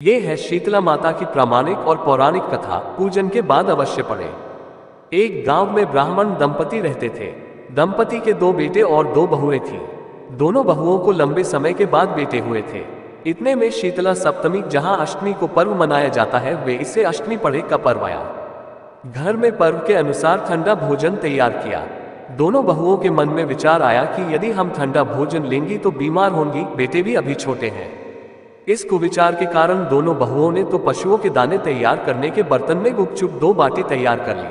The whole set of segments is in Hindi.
ये है शीतला माता की प्रामाणिक और पौराणिक कथा। पूजन के बाद अवश्य पढ़ें। एक गांव में ब्राह्मण दंपति रहते थे। दंपति के 2 बेटे और 2 बहुएं थीं। दोनों बहुओं को लंबे समय के बाद बेटे हुए थे। इतने में शीतला सप्तमी, जहां अष्टमी को पर्व मनाया जाता है, वे इसे अष्टमी पढ़े का पर्व आया। घर में पर्व के अनुसार ठंडा भोजन तैयार किया। दोनों बहुओं के मन में विचार आया कि यदि हम ठंडा भोजन लेंगी तो बीमार होंगी, बेटे भी अभी छोटे हैं। इस कुविचार के कारण दोनों बहुओं ने तो पशुओं के दाने तैयार करने के बर्तन में गुपचुप 2 बाटी तैयार कर ली।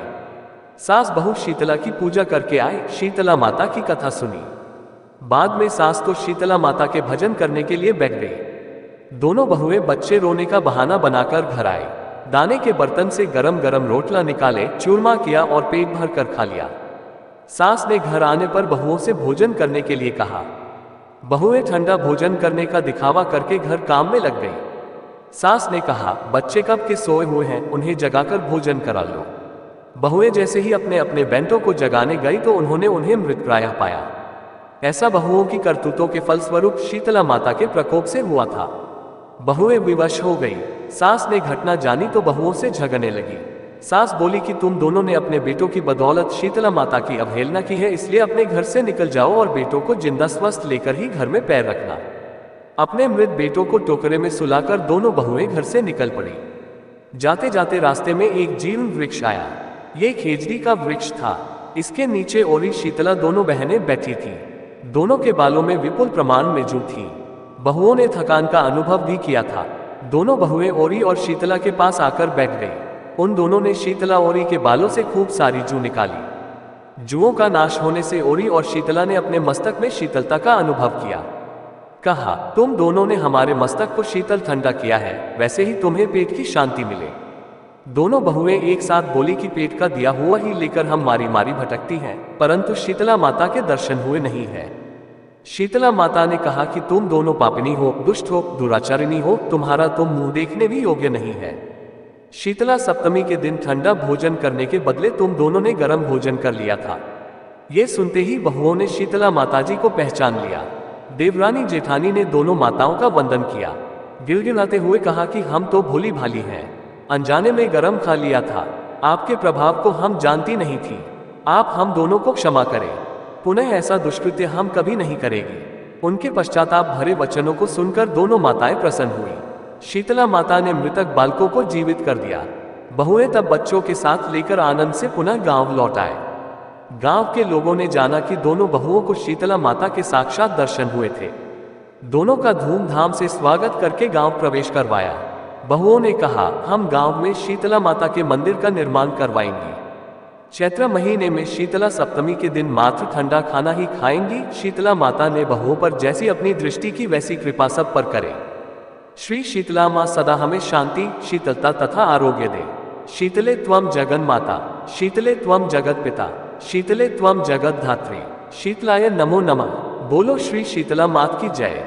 सास बहू शीतला की पूजा करके आए, शीतला माता की कथा सुनी। बाद में सास तो शीतला माता के भजन करने के लिए बैठ गई। दोनों बहुएं बच्चे रोने का बहाना बनाकर घर आए। दाने के बर्तन से गरम गरम रोटला निकाले, चूरमा किया और पेट भर कर खा लिया। सास ने घर आने पर बहुओं से भोजन करने के लिए कहा। बहुएं ठंडा भोजन करने का दिखावा करके घर काम में लग गई। सास ने कहा, बच्चे कब के सोए हुए हैं, उन्हें जगाकर भोजन करा लो। बहुएं जैसे ही अपने अपने बेटों को जगाने गई तो उन्हें मृतप्राय पाया। ऐसा बहुओं की करतूतों के फलस्वरूप शीतला माता के प्रकोप से हुआ था। बहुएं विवश हो गई। सास ने घटना जानी तो बहुओं से झगड़ने लगी। सास बोली कि तुम दोनों ने अपने बेटों की बदौलत शीतला माता की अवहेलना की है, इसलिए अपने घर से निकल जाओ और बेटों को जिंदा स्वस्थ लेकर ही घर में पैर रखना। अपने मृत बेटों को टोकरे में सुलाकर दोनों बहुएं घर से निकल पड़ी। जाते जाते रास्ते में एक जीर्ण वृक्ष आया। ये खेजड़ी का वृक्ष था। इसके नीचे ओरी शीतला दोनों बहनें बैठी थी। दोनों के बालों में विपुल प्रमाण में जू थी। बहुओं ने थकान का अनुभव भी किया था। दोनों बहुएं ओरी और शीतला के पास आकर बैठ गई। उन दोनों ने शीतला ओरी के बालों से खूब सारी जू निकाली। जुओं का नाश होने से ओरी और शीतला ने अपने मस्तक में शीतलता का अनुभव किया। कहा, तुम दोनों ने हमारे मस्तक को शीतल ठंडा किया है, वैसे ही तुम्हें पेट की शांति मिले। दोनों बहुएं एक साथ बोली कि पेट का दिया हुआ ही लेकर हम मारी मारी भटकती हैं, परंतु शीतला माता के दर्शन हुए नहीं है। शीतला माता ने कहा कि तुम दोनों पापिनी हो, दुष्ट हो, दुराचारिणी हो, तुम्हारा तो मुंह देखने भी योग्य नहीं है। शीतला सप्तमी के दिन ठंडा भोजन करने के बदले तुम दोनों ने गर्म भोजन कर लिया था। ये सुनते ही बहुओं ने शीतला माताजी को पहचान लिया। देवरानी जेठानी ने दोनों माताओं का वंदन किया। गिड़गिड़ाते हुए कहा कि हम तो भोली भाली हैं, अनजाने में गरम खा लिया था। आपके प्रभाव को हम जानती नहीं थी। आप हम दोनों को क्षमा करें। पुनः ऐसा दुष्कृत्य हम कभी नहीं करेंगे। उनके पश्चाताप भरे वचनों को सुनकर दोनों माताएं प्रसन्न हुई। शीतला माता ने मृतक बालकों को जीवित कर दिया। बहुएं तब बच्चों के साथ लेकर आनंद से पुनः गांव लौट आए। गांव के लोगों ने जाना कि दोनों बहुओं को शीतला माता के साक्षात दर्शन हुए थे। दोनों का धूमधाम से स्वागत करके गांव प्रवेश करवाया। बहुओं ने कहा, हम गांव में शीतला माता के मंदिर का निर्माण करवाएंगी। चैत्र महीने में शीतला सप्तमी के दिन मात्र ठंडा खाना ही खाएंगी। शीतला माता ने बहुओं पर जैसी अपनी दृष्टि की वैसी कृपा सब पर करे। श्री शीतला माँ सदा हमें शांति, शीतलता तथा आरोग्य दे। शीतले त्वम जगन माता, शीतले त्वम जगत पिता, शीतले त्वम जगत धात्री, शीतलाय नमो नमः। बोलो श्री शीतला मात की जय।